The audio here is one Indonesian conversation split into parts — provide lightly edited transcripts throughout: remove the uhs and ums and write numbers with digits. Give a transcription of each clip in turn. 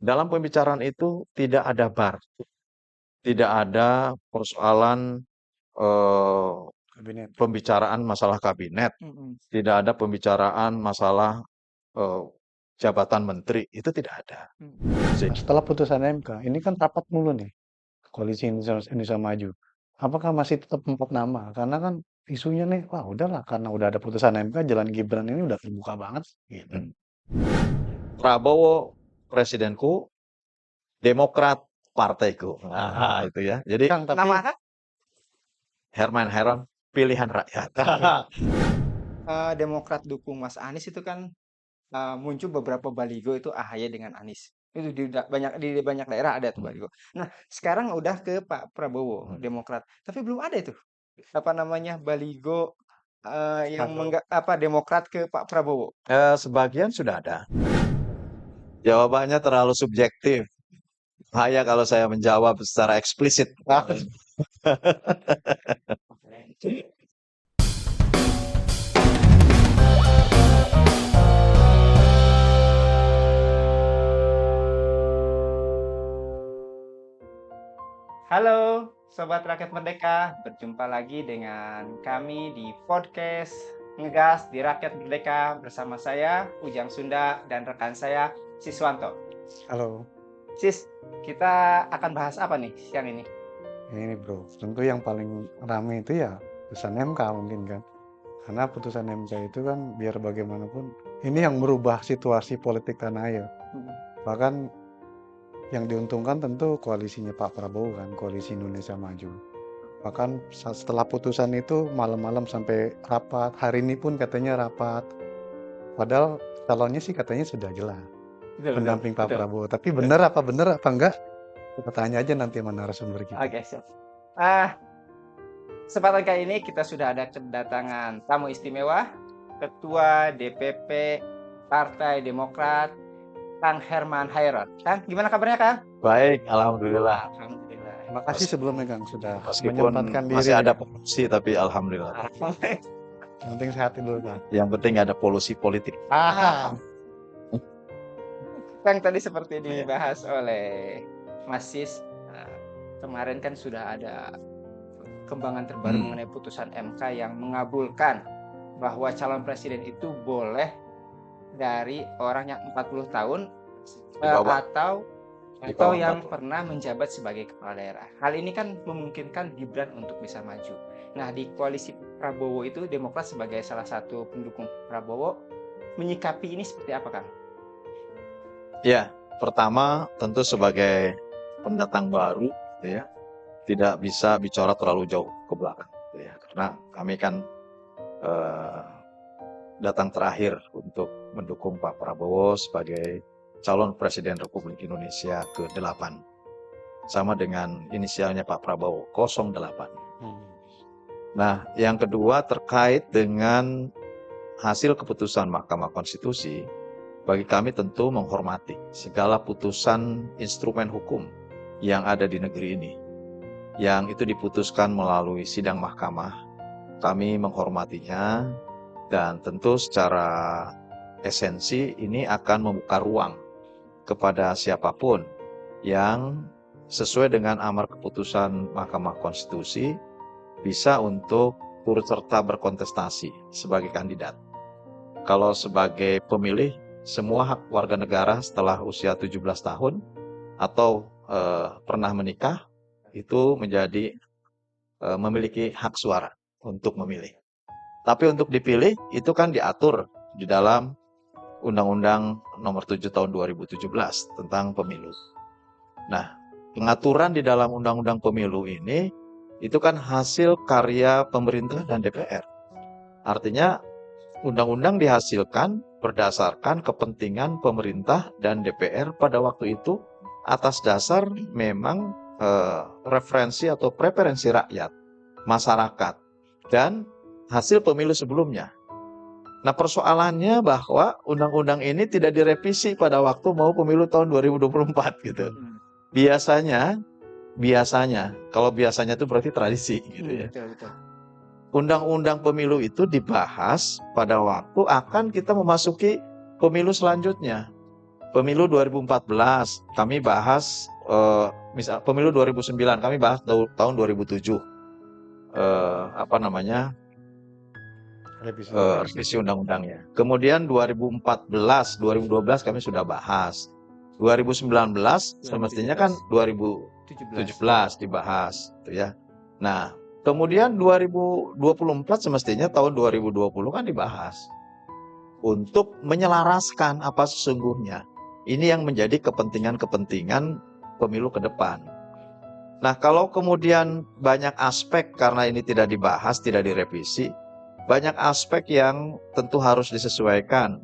Dalam pembicaraan itu tidak ada bar, tidak ada persoalan eh, Kabinet. pembicaraan masalah kabinet, Mm-mm. tidak ada pembicaraan masalah eh, jabatan menteri, itu tidak ada. Nah, setelah putusan MK, ini kan rapat mulu nih, Koalisi Indonesia Maju. Apakah masih tetap 4 nama? Karena kan isunya nih, wah udahlah, karena udah ada putusan MK, jalan Gibran ini udah terbuka banget, gitu. Hmm. Prabowo presidenku, Demokrat partaiku. Nah, itu ya. Jadi Kang, tapi Nama Kang? Herman Heron pilihan rakyat. Demokrat dukung Mas Anies itu kan muncul beberapa baligo itu AHY dengan Anies. Itu di banyak daerah ada tuh baligo. Nah, sekarang udah ke Pak Prabowo, Demokrat. Tapi belum ada itu. Apa namanya? Baligo yang Demokrat ke Pak Prabowo. Sebagian sudah ada. Jawabannya terlalu subjektif. Bahaya kalau saya menjawab secara eksplisit. Halo, Sobat Rakyat Merdeka. Berjumpa lagi dengan kami di podcast Ngegas di Rakyat Merdeka bersama saya, Ujang Sunda, dan rekan saya, Siswanto. halo, Sis, kita akan bahas apa nih siang ini? ini bro, tentu yang paling rame itu ya putusan MK mungkin kan. Karena putusan MK itu kan biar bagaimanapun, ini yang merubah situasi politik tanah air. Bahkan yang diuntungkan tentu koalisinya Pak Prabowo kan, Koalisi Indonesia Maju. Bahkan setelah putusan itu malam-malam sampai rapat, hari ini pun katanya rapat. Padahal calonnya sih katanya sudah jelas, pendamping Pak Prabowo. Tapi benar apa enggak? Kita tanya aja nanti sama narasumber kita. Oke, siap. Kesempatan kali ini kita sudah ada kedatangan tamu istimewa, Ketua DPP Partai Demokrat, Kang Herman Hairon. Kang, gimana kabarnya, Kang? Baik, alhamdulillah. Alhamdulillah. Terima kasih sebelumnya Kang sudah Meskipun menyempatkan diri. masih ada polusi, tapi alhamdulillah. Yang penting sehat dulu Kang. Yang penting ada polusi politik. Kang, tadi seperti dibahas oleh Mas Sis, kemarin kan sudah ada kembangan terbaru mengenai putusan MK yang mengabulkan bahwa calon presiden itu boleh dari orang yang 40 tahun atau yang pernah menjabat sebagai kepala daerah. Hal ini kan memungkinkan Gibran untuk bisa maju. Nah, di koalisi Prabowo itu Demokrat sebagai salah satu pendukung Prabowo menyikapi ini seperti apa, Kang? Ya, pertama tentu sebagai pendatang baru, gitu ya, tidak bisa bicara terlalu jauh ke belakang, gitu ya, karena kami kan datang terakhir untuk mendukung Pak Prabowo sebagai calon Presiden Republik Indonesia ke-8. Sama dengan inisialnya Pak Prabowo, 08. Nah, yang kedua terkait dengan hasil keputusan Mahkamah Konstitusi, bagi kami tentu menghormati segala putusan instrumen hukum yang ada di negeri ini. Yang itu diputuskan melalui sidang mahkamah, kami menghormatinya, dan tentu secara esensi ini akan membuka ruang kepada siapapun yang sesuai dengan amar keputusan Mahkamah Konstitusi bisa untuk turut serta berkontestasi sebagai kandidat. Kalau sebagai pemilih, semua hak warga negara setelah usia 17 tahun atau pernah menikah itu menjadi memiliki hak suara untuk memilih. Tapi untuk dipilih itu kan diatur di dalam Undang-Undang Nomor 7 Tahun 2017 tentang pemilu. Nah, pengaturan di dalam Undang-Undang Pemilu ini itu kan hasil karya pemerintah dan DPR. Artinya undang-undang dihasilkan berdasarkan kepentingan pemerintah dan DPR pada waktu itu atas dasar memang referensi atau preferensi rakyat, masyarakat, dan hasil pemilu sebelumnya. Nah, persoalannya bahwa undang-undang ini tidak direvisi pada waktu mau pemilu tahun 2024 gitu. Biasanya kalau biasanya itu berarti tradisi gitu ya. Betul. Undang-undang pemilu itu dibahas pada waktu akan kita memasuki pemilu selanjutnya. Pemilu 2014 kami bahas, misal pemilu 2009 kami bahas tahun 2007, apa namanya, Revisi. revisi undang-undangnya. Kemudian 2014, 2012 kami sudah bahas. 2019 semestinya kan 2017 dibahas, gitu ya. Nah, kemudian 2024 semestinya tahun 2020 kan dibahas untuk menyelaraskan apa sesungguhnya. Ini yang menjadi kepentingan-kepentingan pemilu ke depan. Nah, kalau kemudian banyak aspek karena ini tidak dibahas, tidak direvisi, banyak aspek yang tentu harus disesuaikan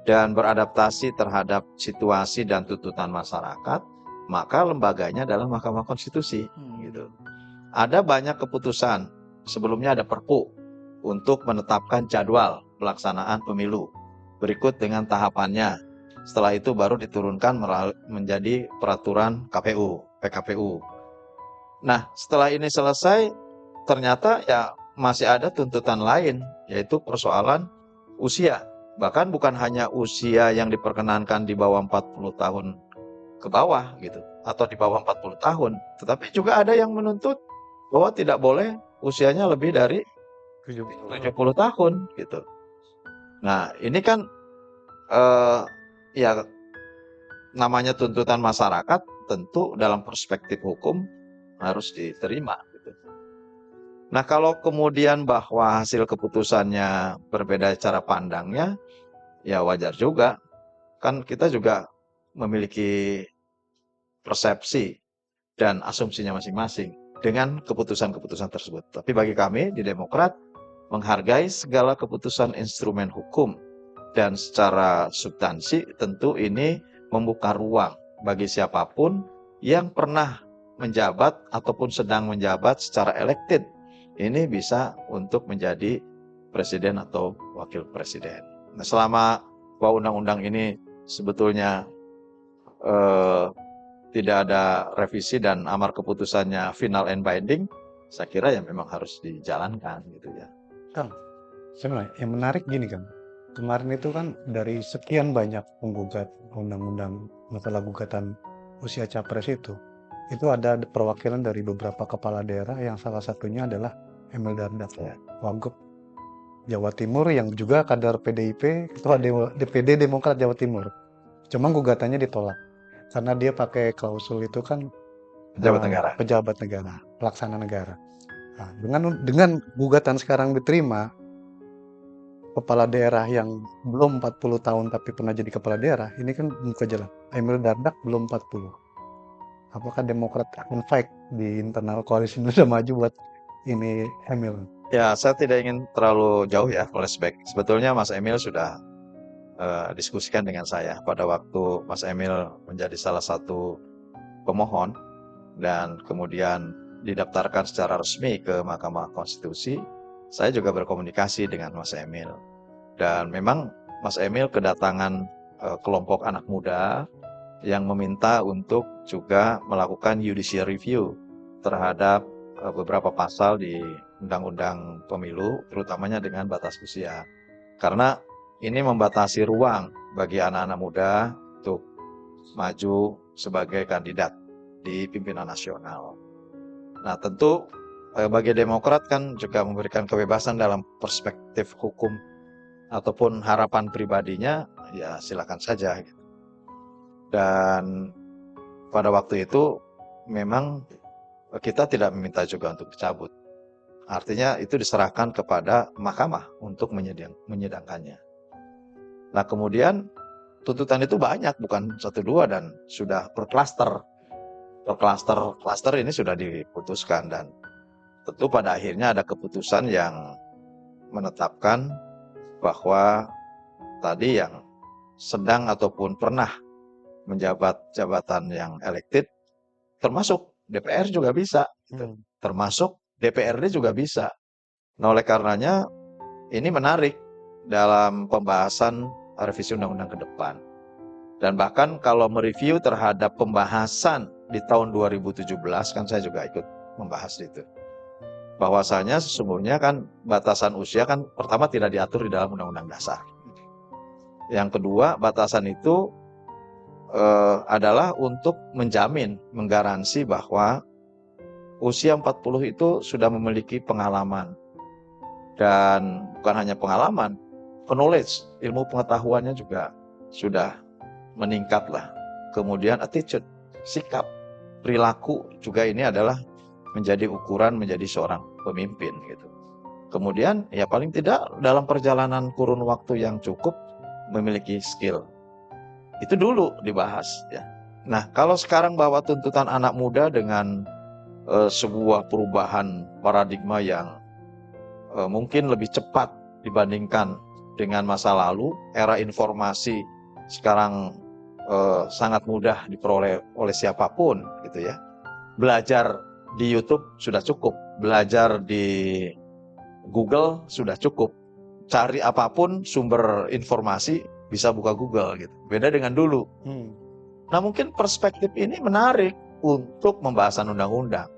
dan beradaptasi terhadap situasi dan tuntutan masyarakat, maka lembaganya adalah Mahkamah Konstitusi. Gitu. Ada banyak keputusan, sebelumnya ada Perpu untuk menetapkan jadwal pelaksanaan pemilu. Berikut dengan tahapannya. Setelah itu baru diturunkan menjadi peraturan KPU, PKPU. Nah, setelah ini selesai, ternyata ya masih ada tuntutan lain, yaitu persoalan usia. Bahkan bukan hanya usia yang diperkenankan di bawah 40 tahun ke bawah gitu, atau di bawah 40 tahun. Tetapi juga ada yang menuntut bahwa tidak boleh usianya lebih dari 70 tahun gitu. Nah, ini kan ya namanya tuntutan masyarakat, tentu dalam perspektif hukum harus diterima gitu. Nah, kalau kemudian bahwa hasil keputusannya berbeda cara pandangnya, ya wajar juga. Kan kita juga memiliki persepsi dan asumsinya masing-masing dengan keputusan-keputusan tersebut. Tapi bagi kami di Demokrat, menghargai segala keputusan instrumen hukum dan secara substansi tentu ini membuka ruang bagi siapapun yang pernah menjabat ataupun sedang menjabat secara elected. Ini bisa untuk menjadi presiden atau wakil presiden. Nah, selama bahwa undang-undang ini sebetulnya tidak ada revisi dan amar keputusannya final and binding, saya kira ya memang harus dijalankan gitu ya. Kang, sebenarnya yang menarik gini Kang, kemarin itu kan dari sekian banyak penggugat undang-undang masalah gugatan usia capres itu ada perwakilan dari beberapa kepala daerah yang salah satunya adalah Emil Dardak, Ya. Wagub Jawa Timur yang juga kader PDIP, ketua DPD Demokrat Jawa Timur. Cuma gugatannya ditolak karena dia pakai klausul itu kan pejabat negara, pelaksana negara. Nah, dengan gugatan sekarang diterima, kepala daerah yang belum 40 tahun tapi pernah jadi kepala daerah, ini kan buka jalan. Emil Dardak belum 40. Apakah Demokrat akan fight di internal koalisi Indonesia Maju buat ini Emil? Ya, saya tidak ingin terlalu jauh ya flashback. Sebetulnya Mas Emil sudah diskusikan dengan saya pada waktu Mas Emil menjadi salah satu pemohon dan kemudian didaftarkan secara resmi ke Mahkamah Konstitusi. Saya juga berkomunikasi dengan Mas Emil. Dan memang Mas Emil kedatangan kelompok anak muda yang meminta untuk juga melakukan judicial review terhadap beberapa pasal di Undang-Undang Pemilu, terutamanya dengan batas usia. Karena ini membatasi ruang bagi anak-anak muda untuk maju sebagai kandidat di pimpinan nasional. Nah, tentu bagi Demokrat kan juga memberikan kebebasan dalam perspektif hukum ataupun harapan pribadinya, ya silakan saja. Dan pada waktu itu memang kita tidak meminta juga untuk dicabut. Artinya itu diserahkan kepada mahkamah untuk menyidangkannya. Nah, kemudian tuntutan itu banyak, bukan 1-2 dan sudah per klaster. Per klaster ini sudah diputuskan dan tentu pada akhirnya ada keputusan yang menetapkan bahwa tadi yang sedang ataupun pernah menjabat jabatan yang elected, termasuk DPR juga bisa, termasuk DPRD juga bisa. Nah, oleh karenanya ini menarik dalam pembahasan revisi undang-undang ke depan. Dan bahkan kalau mereview terhadap pembahasan di tahun 2017, kan saya juga ikut membahas itu. Bahwasanya sesungguhnya kan batasan usia kan pertama tidak diatur di dalam Undang-Undang Dasar. Yang kedua, batasan itu adalah untuk menjamin, menggaransi bahwa usia 40 itu sudah memiliki pengalaman. Dan bukan hanya pengalaman, knowledge, ilmu pengetahuannya juga sudah meningkat lah. Kemudian attitude, sikap, perilaku juga ini adalah menjadi ukuran menjadi seorang pemimpin gitu. Kemudian ya paling tidak dalam perjalanan kurun waktu yang cukup memiliki skill. Itu dulu dibahas ya. Nah, kalau sekarang bahwa tuntutan anak muda dengan sebuah perubahan paradigma yang mungkin lebih cepat dibandingkan dengan masa lalu, era informasi sekarang sangat mudah diperoleh oleh siapapun gitu ya. Belajar di YouTube sudah cukup, belajar di Google sudah cukup. Cari apapun sumber informasi bisa buka Google gitu. Beda dengan dulu. Nah, mungkin perspektif ini menarik untuk pembahasan undang-undang.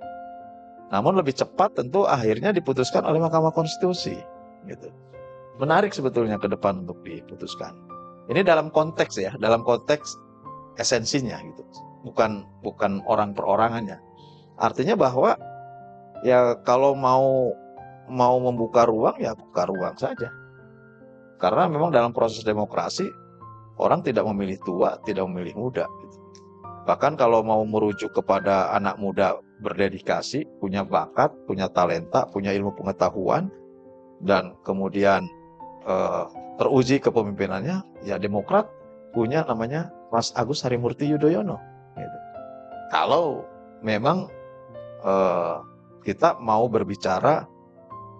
Namun lebih cepat tentu akhirnya diputuskan oleh Mahkamah Konstitusi gitu. Menarik sebetulnya ke depan untuk diputuskan. Ini dalam konteks ya, dalam konteks esensinya gitu. Bukan orang perorangannya. Artinya bahwa ya kalau mau membuka ruang ya buka ruang saja. Karena memang dalam proses demokrasi orang tidak memilih tua, tidak memilih muda gitu. Bahkan kalau mau merujuk kepada anak muda berdedikasi, punya bakat, punya talenta, punya ilmu pengetahuan, dan kemudian teruji kepemimpinannya, ya Demokrat punya namanya Mas Agus Harimurti Yudhoyono. Gitu. Kalau memang kita mau berbicara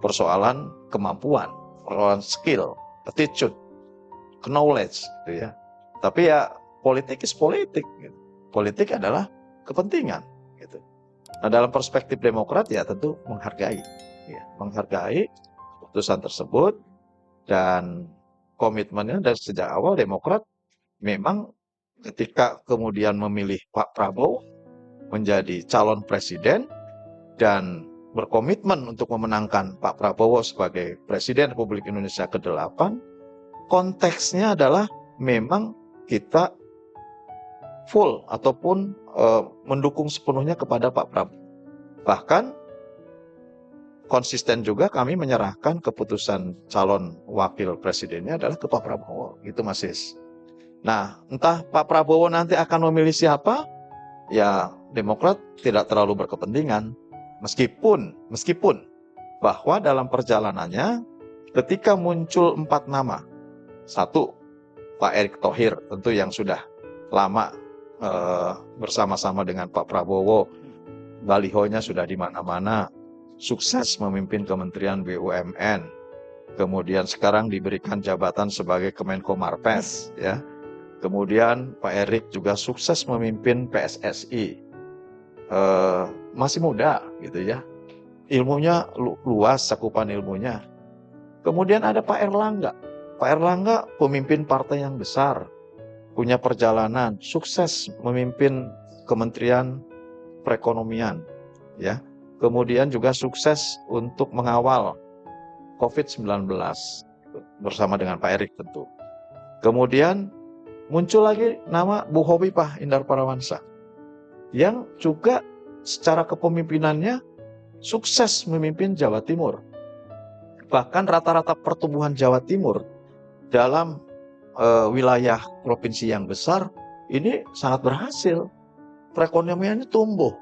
persoalan kemampuan, persoalan skill, attitude, knowledge, gitu ya. Tapi ya politik is politik. Gitu. Politik adalah kepentingan. Gitu. Nah, dalam perspektif Demokrat ya tentu menghargai keputusan tersebut dan komitmennya dari sejak awal Demokrat memang ketika kemudian memilih Pak Prabowo menjadi calon presiden dan berkomitmen untuk memenangkan Pak Prabowo sebagai Presiden Republik Indonesia ke-8, konteksnya adalah memang kita full ataupun mendukung sepenuhnya kepada Pak Prabowo. Bahkan konsisten juga kami menyerahkan keputusan calon wakil presidennya adalah ke Pak Prabowo. Itu Mas Sis. Nah, entah Pak Prabowo nanti akan memilih siapa, ya Demokrat tidak terlalu berkepentingan. Meskipun bahwa dalam perjalanannya ketika muncul 4 nama, 1 Pak Erick Thohir tentu yang sudah lama bersama-sama dengan Pak Prabowo, balihonya sudah di mana-mana, sukses memimpin Kementerian BUMN, kemudian sekarang diberikan jabatan sebagai Kemenko Marves, ya. Kemudian Pak Erick juga sukses memimpin PSSI. Masih muda gitu ya, ilmunya luas, cakupan ilmunya. Kemudian ada Pak Erlangga pemimpin partai yang besar, punya perjalanan, sukses memimpin Kementerian Perekonomian, ya. Kemudian juga sukses untuk mengawal COVID-19 bersama dengan Pak Erick tentu. Kemudian muncul lagi nama Bu Hovifah Indar Parawansa yang juga secara kepemimpinannya sukses memimpin Jawa Timur. Bahkan rata-rata pertumbuhan Jawa Timur dalam wilayah provinsi yang besar ini sangat berhasil. Perekonomiannya tumbuh.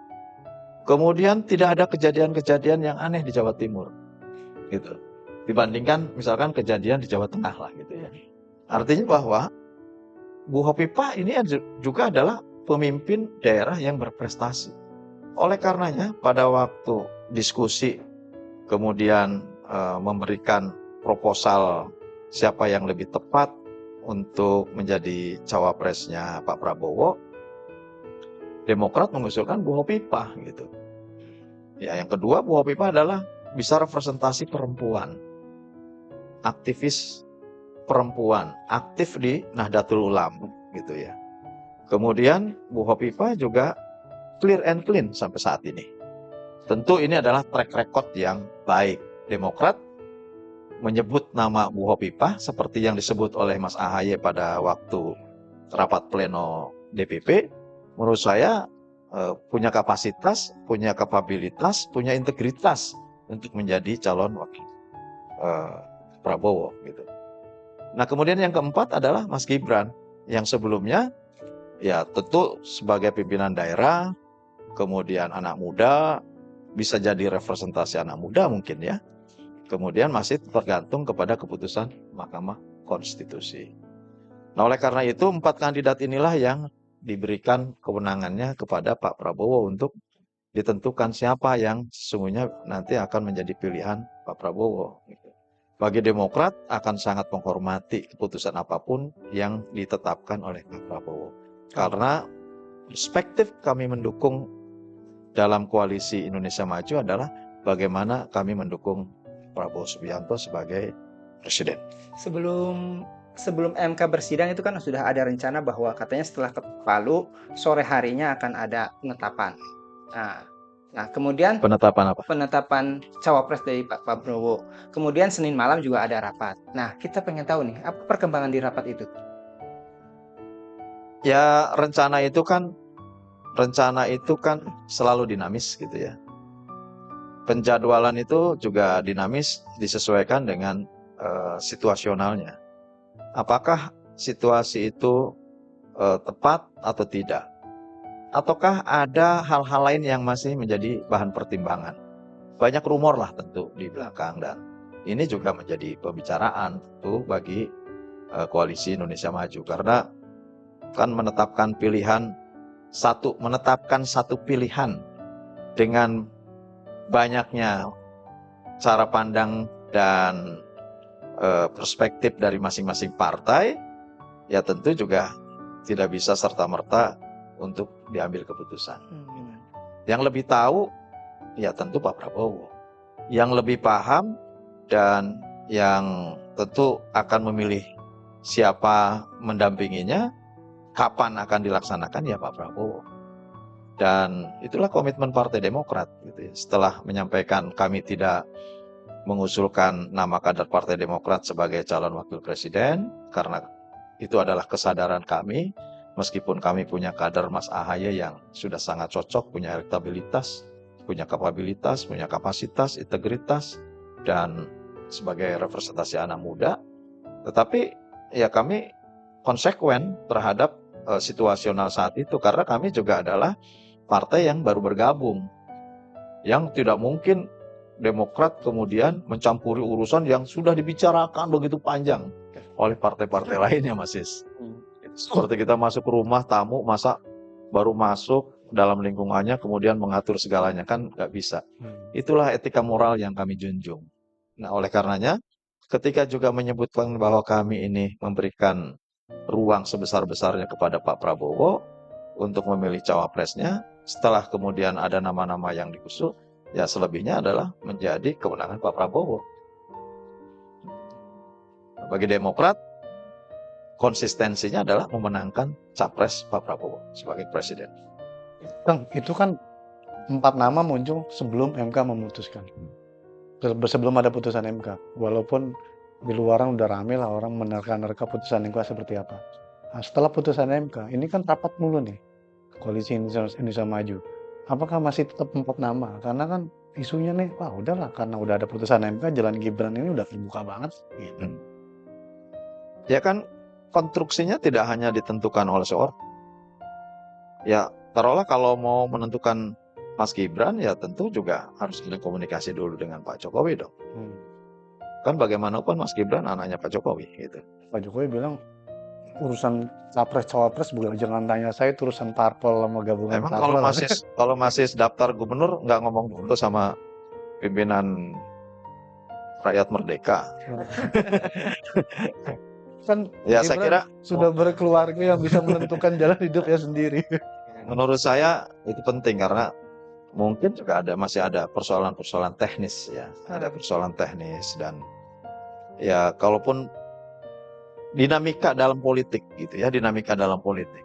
Kemudian tidak ada kejadian-kejadian yang aneh di Jawa Timur. Gitu. Dibandingkan misalkan kejadian di Jawa Tengah lah gitu ya. Artinya bahwa Bu Hovifah ini juga adalah pemimpin daerah yang berprestasi. Oleh karenanya pada waktu diskusi kemudian memberikan proposal siapa yang lebih tepat untuk menjadi cawapresnya Pak Prabowo, Demokrat mengusulkan Bu Hovifah gitu. Ya, yang kedua Bu Hovifah adalah bisa representasi perempuan, aktivis perempuan, aktif di Nahdlatul Ulama gitu ya. Kemudian Bu Hovifah juga clear and clean sampai saat ini. Tentu ini adalah track record yang baik. Demokrat menyebut nama Bu Hovifah seperti yang disebut oleh Mas AHY pada waktu rapat pleno DPP, menurut saya punya kapasitas, punya kapabilitas, punya integritas untuk menjadi calon wakil Prabowo gitu. Nah, kemudian yang keempat adalah Mas Gibran yang sebelumnya ya tentu sebagai pimpinan daerah, kemudian anak muda, bisa jadi representasi anak muda mungkin ya. Kemudian masih tergantung kepada keputusan Mahkamah Konstitusi. Nah, oleh karena itu 4 kandidat inilah yang diberikan kewenangannya kepada Pak Prabowo untuk ditentukan siapa yang sesungguhnya nanti akan menjadi pilihan Pak Prabowo. Bagi Demokrat akan sangat menghormati keputusan apapun yang ditetapkan oleh Pak Prabowo. Karena perspektif kami mendukung dalam koalisi Indonesia Maju adalah bagaimana kami mendukung Prabowo Subianto sebagai presiden. Sebelum MK bersidang itu kan sudah ada rencana bahwa katanya setelah ke Palu sore harinya akan ada penetapan. Nah, kemudian Penetapan apa? penetapan cawapres dari Pak Prabowo. Kemudian Senin malam juga ada rapat. Nah, kita pengen tahu nih, apa perkembangan di rapat itu? Ya, rencana itu kan selalu dinamis gitu ya. Penjadwalan itu juga dinamis, disesuaikan dengan situasionalnya. Apakah situasi itu tepat atau tidak? Ataukah ada hal-hal lain yang masih menjadi bahan pertimbangan? Banyak rumor lah tentu di belakang, dan ini juga menjadi pembicaraan tentu bagi koalisi Indonesia Maju, karena kan menetapkan satu pilihan dengan banyaknya cara pandang dan perspektif dari masing-masing partai, ya tentu juga tidak bisa serta-merta untuk diambil keputusan. Yang lebih tahu ya tentu Pak Prabowo, yang lebih paham dan yang tentu akan memilih siapa mendampinginya, kapan akan dilaksanakan ya Pak Prabowo. Dan itulah komitmen Partai Demokrat gitu ya. Setelah menyampaikan kami tidak mengusulkan nama kader Partai Demokrat sebagai calon wakil presiden, karena itu adalah kesadaran kami, meskipun kami punya kader Mas Ahaye yang sudah sangat cocok, punya elektabilitas, punya kapabilitas, punya kapasitas, integritas, dan sebagai representasi anak muda. Tetapi ya kami konsekuen terhadap situasional saat itu, karena kami juga adalah partai yang baru bergabung, yang tidak mungkin Demokrat kemudian mencampuri urusan yang sudah dibicarakan begitu panjang oleh partai-partai lainnya, Mas Is. Seperti kita masuk ke rumah tamu, masa baru masuk dalam lingkungannya kemudian mengatur segalanya, kan nggak bisa. Itulah etika moral yang kami junjung. Nah, oleh karenanya ketika juga menyebutkan bahwa kami ini memberikan ruang sebesar-besarnya kepada Pak Prabowo untuk memilih cawapresnya, setelah kemudian ada nama-nama yang diusung, ya selebihnya adalah menjadi kewenangan Pak Prabowo. Bagi Demokrat, konsistensinya adalah memenangkan capres Pak Prabowo sebagai presiden. Kang, itu kan 4 nama muncul sebelum MK memutuskan. Sebelum ada putusan MK. Walaupun di luaran udah rame lah orang menerka-nerka putusan MK seperti apa. Nah, setelah putusan MK, ini kan rapat mulu nih. Koalisi Indonesia Maju. Apakah masih tetap 4 nama? Karena kan isunya nih, wah udahlah karena udah ada putusan MK, jalan Gibran ini udah terbuka banget. Gitu. Ya kan konstruksinya tidak hanya ditentukan oleh seorang. Ya taruhlah kalau mau menentukan Mas Gibran, ya tentu juga harus ada komunikasi dulu dengan Pak Jokowi dong. Kan bagaimanapun Mas Gibran anaknya Pak Jokowi gitu. Pak Jokowi bilang urusan capres-cawapres jangan tanya saya, itu urusan parpol sama gabungan. Emang kalau masih daftar gubernur nggak ngomong dulu sama pimpinan rakyat merdeka? Kan ya saya kira sudah berkeluarga yang bisa menentukan jalan hidupnya sendiri. Menurut saya itu penting karena mungkin juga masih ada persoalan-persoalan teknis ya, ada persoalan teknis, dan ya kalaupun dinamika dalam politik gitu ya, dinamika dalam politik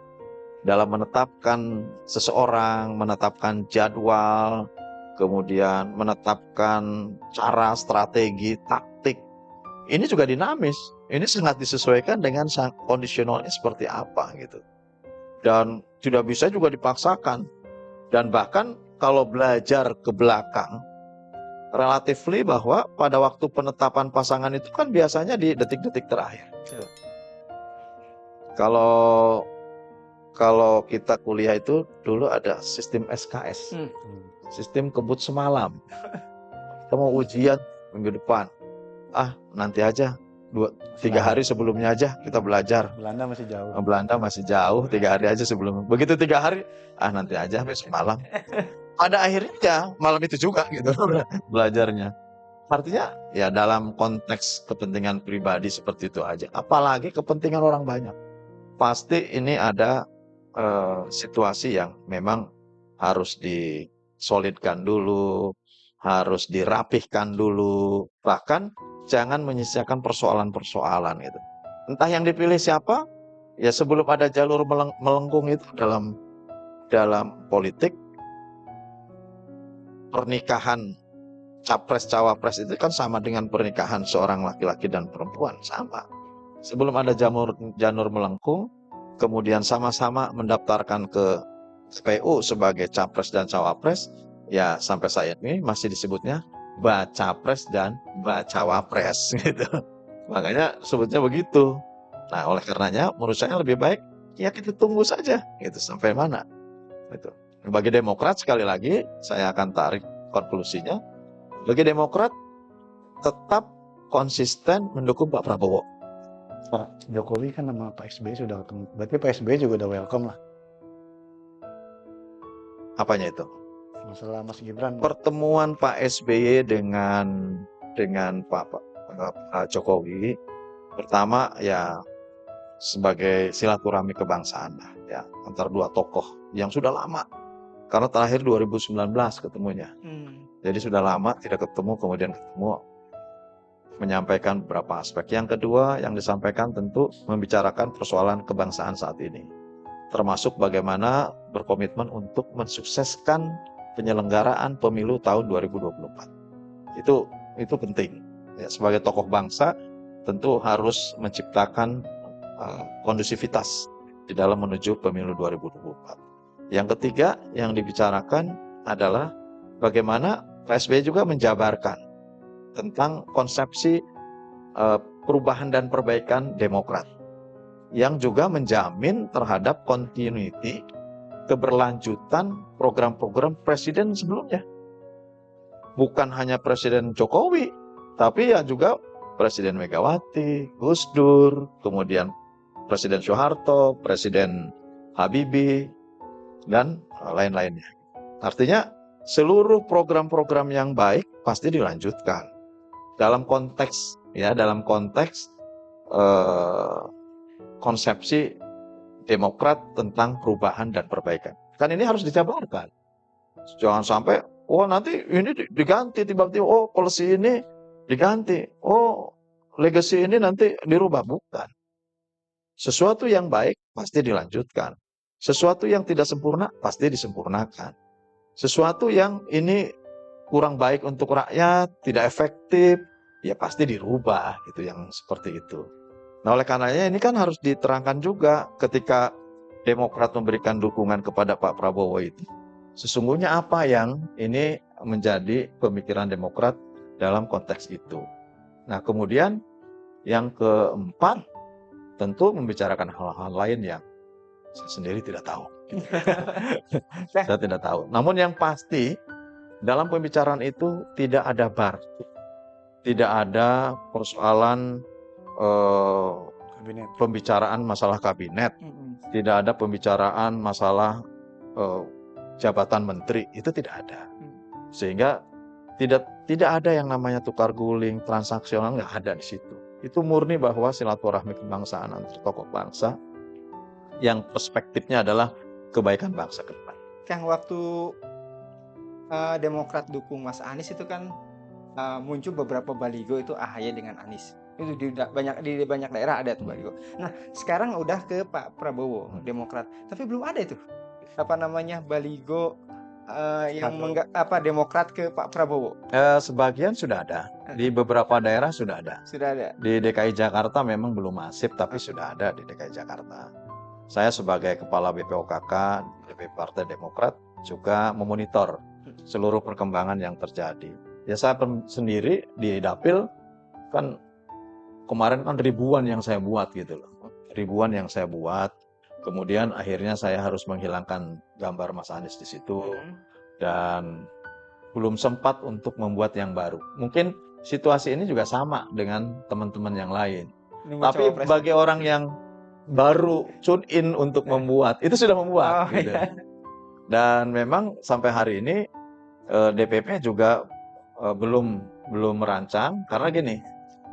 dalam menetapkan seseorang, menetapkan jadwal, kemudian menetapkan cara, strategi, taktik, ini juga dinamis. Ini sangat disesuaikan dengan kondisionalnya seperti apa gitu. dan tidak bisa juga dipaksakan. Dan bahkan kalau belajar ke belakang, relatively bahwa pada waktu penetapan pasangan itu kan biasanya di detik-detik terakhir. Kalau kita kuliah itu dulu ada sistem SKS, sistem kebut semalam. Kita mau ujian minggu depan, nanti aja 2-3 hari sebelumnya aja kita belajar. Belanda masih jauh. Belanda masih jauh, 3 hari aja sebelum. Begitu 3 hari, nanti aja besok malam. Pada akhirnya malam itu juga gitu belajarnya. Artinya ya dalam konteks kepentingan pribadi seperti itu aja. Apalagi kepentingan orang banyak. Pasti ini ada situasi yang memang harus disolidkan dulu, harus dirapihkan dulu. Bahkan jangan menyisakan persoalan-persoalan gitu. Entah yang dipilih siapa, ya sebelum ada jalur melengkung itu dalam politik, pernikahan capres-cawapres itu kan sama dengan pernikahan seorang laki-laki dan perempuan, sama. Sebelum ada janur melengkung, kemudian sama-sama mendaftarkan ke KPU sebagai capres dan cawapres, ya sampai saat ini masih disebutnya bacapres dan bacawapres gitu. Makanya sebutnya begitu. Nah, oleh karenanya menurut saya lebih baik ya kita tunggu saja gitu sampai mana. Gitu. Bagi Demokrat sekali lagi saya akan tarik konklusinya. Bagi Demokrat tetap konsisten mendukung Pak Prabowo. Pak Jokowi kan sama Pak SBY sudah ketemu. Berarti Pak SBY juga udah welcome lah. Apanya itu? Masalah Mas Gibran. Pertemuan Pak SBY dengan Pak Jokowi pertama ya sebagai silaturahmi kebangsaan lah ya antar dua tokoh yang sudah lama. Karena terakhir 2019 ketemunya. Jadi sudah lama tidak ketemu, kemudian ketemu menyampaikan beberapa aspek. Yang kedua yang disampaikan tentu membicarakan persoalan kebangsaan saat ini. Termasuk bagaimana berkomitmen untuk mensukseskan penyelenggaraan pemilu tahun 2024. Itu penting. Ya, sebagai tokoh bangsa tentu harus menciptakan kondusivitas di dalam menuju pemilu 2024. Yang ketiga yang dibicarakan adalah bagaimana Pak SBY juga menjabarkan tentang konsepsi perubahan dan perbaikan Demokrat yang juga menjamin terhadap continuity keberlanjutan program-program presiden sebelumnya. Bukan hanya Presiden Jokowi, tapi ya juga Presiden Megawati, Gus Dur, kemudian Presiden Soeharto, Presiden Habibie, dan lain-lainnya. Artinya seluruh program-program yang baik pasti dilanjutkan dalam konteks konsepsi Demokrat tentang perubahan dan perbaikan. Kan ini harus dijabarkan. Jangan sampai nanti ini diganti tiba-tiba policy ini diganti, legacy ini nanti dirubah. Bukan. Sesuatu yang baik pasti dilanjutkan. Sesuatu yang tidak sempurna pasti disempurnakan. Sesuatu yang ini kurang baik untuk rakyat, tidak efektif, ya pasti dirubah gitu, yang seperti itu. Nah, oleh karenanya ini kan harus diterangkan juga ketika Demokrat memberikan dukungan kepada Pak Prabowo itu. Sesungguhnya apa yang ini menjadi pemikiran Demokrat dalam konteks itu. Nah, kemudian yang keempat tentu membicarakan hal-hal lain yang saya sendiri tidak tahu. Saya tidak tahu. Namun yang pasti dalam pembicaraan itu tidak ada tidak ada persoalan pembicaraan masalah kabinet, tidak ada pembicaraan masalah jabatan menteri, itu tidak ada. Sehingga tidak ada yang namanya tukar guling, transaksional, nggak ada di situ. Itu murni bahwa silaturahmi kebangsaan antar tokoh bangsa yang perspektifnya adalah kebaikan bangsa ke depan. Kang, waktu Demokrat dukung Mas Anies itu kan muncul beberapa baligo itu AHY dengan Anies. Itu di banyak daerah ada tuh baligo. Nah, sekarang udah ke Pak Prabowo, Demokrat. Tapi belum ada itu. Baligo yang Demokrat ke Pak Prabowo. Sebagian sudah ada. Di beberapa daerah sudah ada. Sudah ada. Di DKI Jakarta memang belum masif, tapi sudah ada di DKI Jakarta. saya sebagai kepala BPOKK DPP Partai Demokrat juga memonitor seluruh perkembangan yang terjadi. Ya saya sendiri di Dapil kan kemarin kan ribuan yang saya buat gitu loh. Ribuan yang saya buat. Kemudian akhirnya saya harus menghilangkan gambar Mas Anies di situ dan belum sempat untuk membuat yang baru. Mungkin situasi ini juga sama dengan teman-teman yang lain. Tapi bagi orang yang baru tune in untuk membuat, itu sudah membuat. Gitu. Dan memang sampai hari ini DPP juga belum merancang karena gini,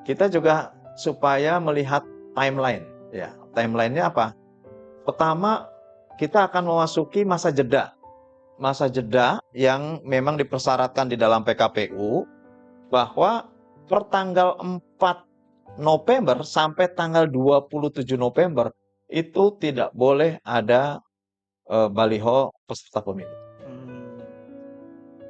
kita juga supaya melihat timeline. Ya, timelinenya apa? Pertama, kita akan memasuki masa jeda. Masa jeda yang memang dipersyaratkan di dalam PKPU bahwa per tanggal 4 November sampai tanggal 27 November itu tidak boleh ada baliho peserta pemilu.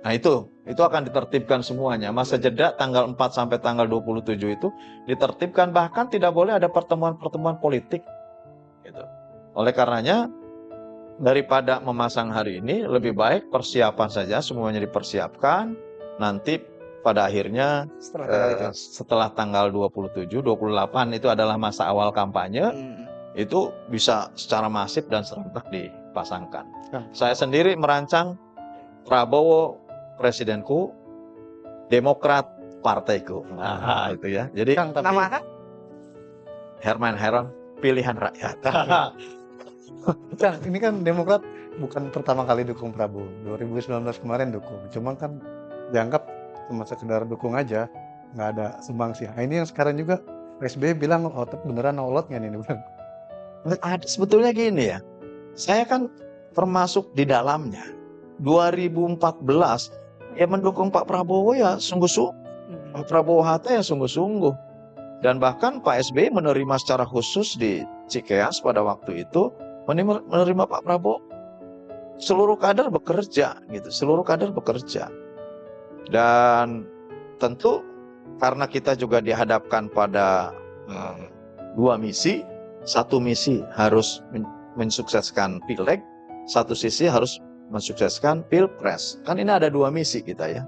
Nah itu akan ditertibkan semuanya. Masa jeda tanggal 4 sampai tanggal 27 itu ditertibkan, bahkan tidak boleh ada pertemuan-pertemuan politik. Gitu. Oleh karenanya daripada memasang hari ini, lebih baik persiapan saja, semuanya dipersiapkan. Nanti pada akhirnya setelah tanggal 27, 28 itu adalah masa awal kampanye, itu bisa secara masif dan serentak dipasangkan. Saya sendiri merancang Prabowo presidenku, Demokrat partaiku. Nah, itu ya. Jadi nama Herman Heron, pilihan rakyat. Kang, ini kan Demokrat bukan pertama kali dukung Prabowo. 2019 kemarin dukung. Cuma kan dianggap cuma sekedar dukung aja, nggak ada sumbangsi. Nah, ini yang sekarang juga SBY bilang, oh beneran olot nggak nih? Sebetulnya gini ya, saya kan termasuk di dalamnya. 2014 ya mendukung Pak Prabowo ya sungguh-sungguh. Pak Prabowo Hatta ya sungguh-sungguh. Dan bahkan Pak SBY menerima secara khusus di Cikeas pada waktu itu, menerima Pak Prabowo. Seluruh kader bekerja gitu, seluruh kader bekerja. Dan tentu karena kita juga dihadapkan pada dua misi, satu misi harus mensukseskan Pileg, satu sisi harus mensukseskan Pilpres. Kan ini ada dua misi kita ya.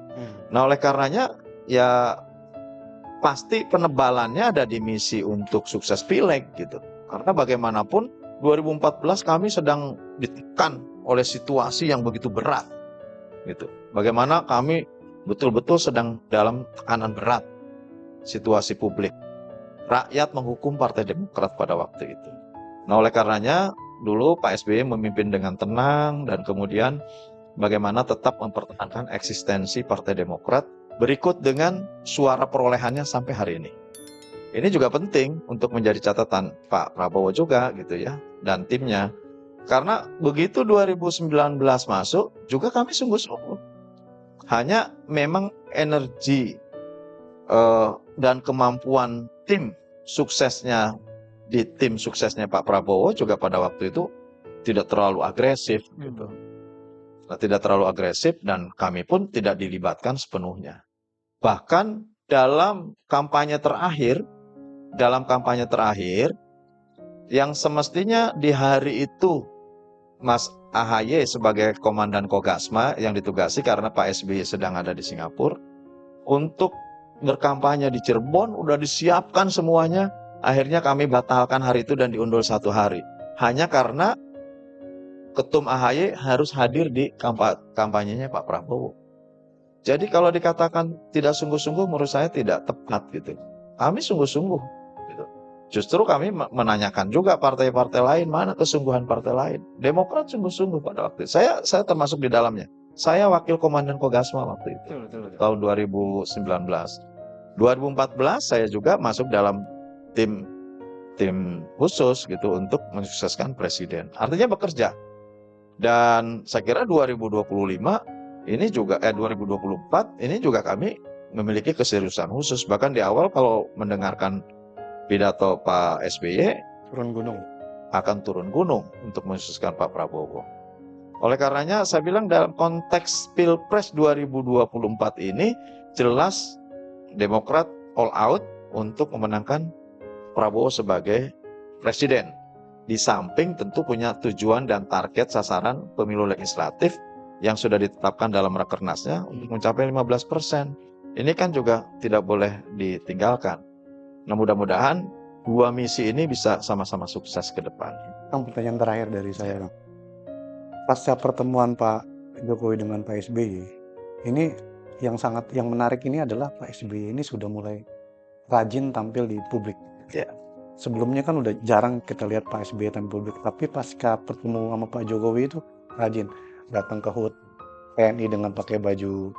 Nah oleh karenanya ya pasti penebalannya ada di misi untuk sukses Pileg gitu. Karena bagaimanapun 2014 kami sedang ditekan oleh situasi yang begitu berat gitu. Bagaimana kami betul-betul sedang dalam tekanan berat situasi publik. Rakyat menghukum Partai Demokrat pada waktu itu. Nah oleh karenanya dulu Pak SBY memimpin dengan tenang dan kemudian bagaimana tetap mempertahankan eksistensi Partai Demokrat berikut dengan suara perolehannya sampai hari ini. Ini juga penting untuk menjadi catatan Pak Prabowo juga gitu ya dan timnya. Karena begitu 2019 masuk juga kami sungguh-sungguh. Hanya memang energi dan kemampuan tim suksesnya di tim suksesnya Pak Prabowo juga pada waktu itu tidak terlalu agresif gitu. Tidak terlalu agresif dan kami pun tidak dilibatkan sepenuhnya. Bahkan dalam kampanye terakhir yang semestinya di hari itu Mas AHY sebagai Komandan Kogasma yang ditugasi karena Pak SBY sedang ada di Singapura untuk berkampanye di Cirebon, udah disiapkan semuanya. Akhirnya kami batalkan hari itu dan diundur 1 hari. Hanya karena Ketum AHY harus hadir di kampanyenya Pak Prabowo. Jadi kalau dikatakan tidak sungguh-sungguh menurut saya tidak tepat gitu. Kami sungguh-sungguh gitu. Justru kami menanyakan juga partai-partai lain, mana kesungguhan partai lain. Demokrat sungguh-sungguh pada waktu itu. Saya termasuk di dalamnya. Saya wakil Komandan Kogasma waktu itu. Tahun 2019. 2014 saya juga masuk dalam tim khusus gitu untuk mensukseskan presiden. Artinya bekerja. Dan saya kira 2025 ini juga 2024 ini juga kami memiliki keseriusan khusus. Bahkan di awal kalau mendengarkan pidato Pak SBY akan turun gunung untuk mensukseskan Pak Prabowo. Oleh karenanya saya bilang dalam konteks Pilpres 2024 ini jelas Demokrat all out untuk memenangkan Prabowo sebagai presiden. di samping tentu punya tujuan dan target sasaran pemilu legislatif yang sudah ditetapkan dalam rakernasnya untuk mencapai 15%. Ini kan juga tidak boleh ditinggalkan. Nah, mudah-mudahan dua misi ini bisa sama-sama sukses ke depan. Pertanyaan terakhir dari saya, Kang. Pasca pertemuan Pak Jokowi dengan Pak SBY, ini yang menarik ini adalah Pak SBY ini sudah mulai rajin tampil di publik. Ya. Sebelumnya kan udah jarang kita lihat Pak SBY tampil publik, tapi pasca bertemu sama Pak Jokowi itu rajin datang ke HUT TNI dengan pakai baju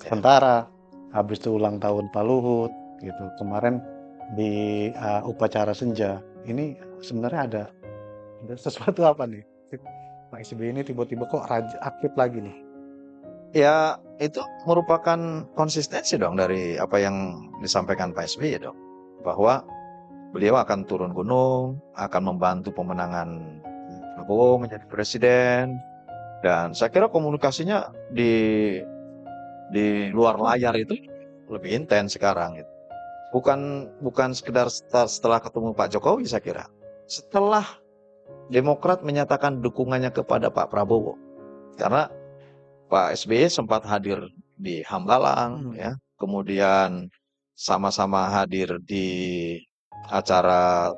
tentara, habis itu ulang tahun Pak Luhut gitu. Kemarin di upacara senja ini sebenarnya ada sesuatu apa nih? Pak SBY ini tiba-tiba kok aktif lagi nih? Ya, itu merupakan konsistensi dong dari apa yang disampaikan Pak SBY dong. Bahwa beliau akan turun gunung, akan membantu pemenangan Prabowo menjadi presiden. Dan saya kira komunikasinya di luar layar itu lebih intens sekarang. Bukan sekedar setelah ketemu Pak Jokowi, saya kira. Setelah Demokrat menyatakan dukungannya kepada Pak Prabowo. Karena Pak SBY sempat hadir di Hambalang, ya. Kemudian sama-sama hadir di acara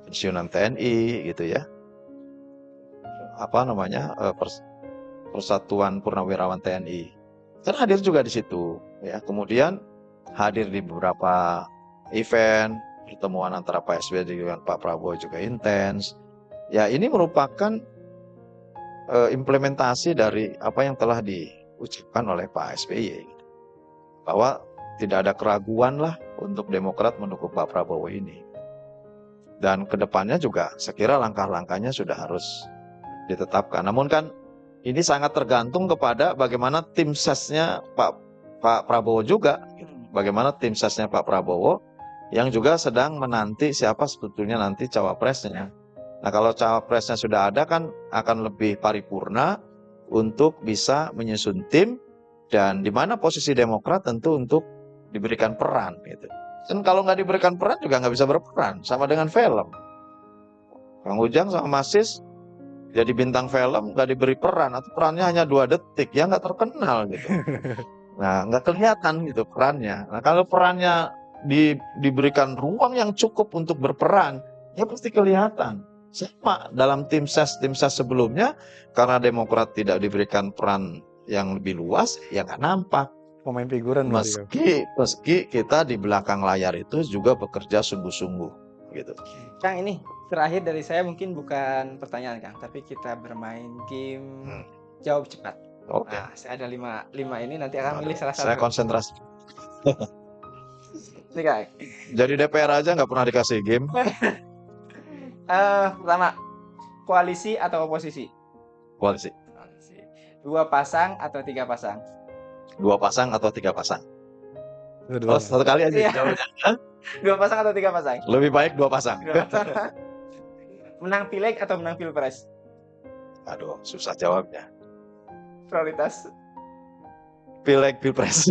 pensiunan TNI gitu ya. Persatuan Purnawirawan TNI. Kan hadir juga di situ, ya. Kemudian hadir di beberapa event, pertemuan antara Pak SBY dengan Pak Prabowo juga intens. Ya, ini merupakan implementasi dari apa yang telah diucapkan oleh Pak SBY, bahwa tidak ada keraguan lah untuk Demokrat mendukung Pak Prabowo ini. Dan kedepannya juga saya kira langkah-langkahnya sudah harus ditetapkan. Namun kan ini sangat tergantung kepada bagaimana tim sesnya Pak Prabowo juga. Bagaimana tim sesnya Pak Prabowo yang juga sedang menanti siapa sebetulnya nanti cawapresnya. Nah, kalau cawapresnya sudah ada kan akan lebih paripurna untuk bisa menyusun tim, dan di mana posisi Demokrat tentu untuk diberikan peran gitu. Dan kalau nggak diberikan peran juga nggak bisa berperan, sama dengan film. Kang Ujang sama Mas Sis jadi bintang film nggak diberi peran, atau perannya hanya 2 detik, ya nggak terkenal gitu. Nah, nggak kelihatan gitu perannya. Nah, kalau perannya diberikan ruang yang cukup untuk berperan, ya pasti kelihatan. Sama dalam tim ses sebelumnya, karena Demokrat tidak diberikan peran yang lebih luas, ya nggak nampak. Pemain figuran meski kita di belakang layar itu juga bekerja sungguh-sungguh gitu. Kang, ini terakhir dari saya, mungkin bukan pertanyaan Kang, tapi kita bermain game jawab cepat. Oke. Nah, saya ada 5 ini, nanti akan milih salah satu. Saya konsentrasi. Nih Kang. Jadi DPR aja nggak pernah dikasih game. Pertama, koalisi atau oposisi? Koalisi. 2 pasang atau 3 pasang? 2 pasang atau 3 pasang? Dua. Oh, 1 kali aja jawabnya. 2 pasang atau 3 pasang? Lebih baik 2 pasang. Menang pileg atau menang pilpres? Aduh, susah jawabnya. Prioritas Pileg, pilpres.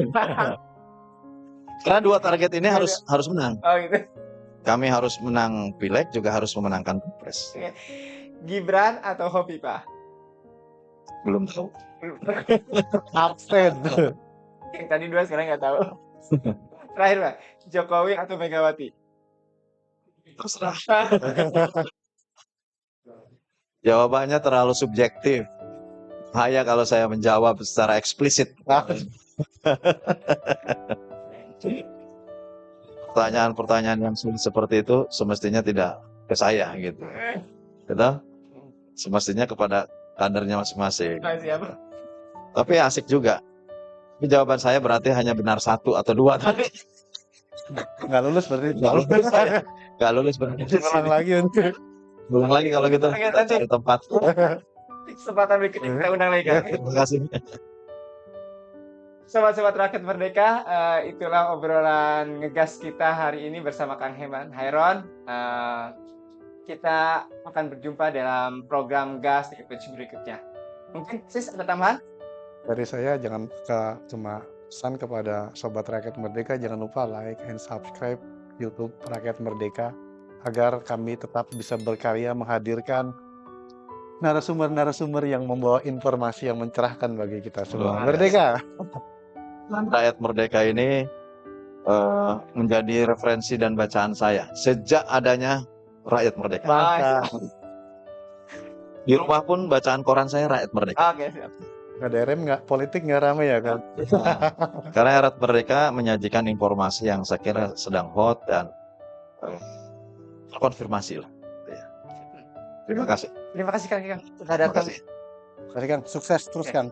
Karena 2 target ini harus menang. Oh gitu. Kami harus menang pileg, juga harus memenangkan pilpres. Gibran atau Hopipa? Belum tahu. Absen. Yang tadi 2 sekarang nggak tahu. Terakhir Pak, Jokowi atau Megawati? Terserah. Jawabannya terlalu subjektif. Bahaya kalau saya menjawab secara eksplisit. Pertanyaan-pertanyaan yang sulit seperti itu semestinya tidak ke saya gitu. Semestinya kepada kadernya masing-masing. Siapa? Tapi asik juga. Tapi jawaban saya berarti hanya benar 1 atau 2 tadi. Nggak lulus berarti. Nggak lulus berarti. Ulang lagi kalau gitu. Cari tempat. Kesempatan berikutnya kita undang lagi Kang. Terima kasih. Sobat-sobat Rakyat Merdeka, itulah obrolan ngegas kita hari ini bersama Kang Herman Hairon. Kita akan berjumpa dalam program gas di episode berikutnya. Mungkin Sis ada tambahan? Dari saya cuma pesan kepada Sobat Rakyat Merdeka, jangan lupa like and subscribe YouTube Rakyat Merdeka agar kami tetap bisa berkarya menghadirkan narasumber-narasumber yang membawa informasi yang mencerahkan bagi kita semua. Luar Merdeka. Rakyat Merdeka ini menjadi referensi dan bacaan saya sejak adanya Rakyat Merdeka. Maka Di rumah pun bacaan koran saya Rakyat Merdeka. Oke, siap. nggak DRM, nggak politik, nggak ramai ya kan? Karena Rakyat Merdeka menyajikan informasi yang saya kira sedang hot dan terkonfirmasi lah. Ya. Terima kasih. Terima kasih Kang. Sudah Terima datang. kasih. Kasih Kang, sukses terus Kang.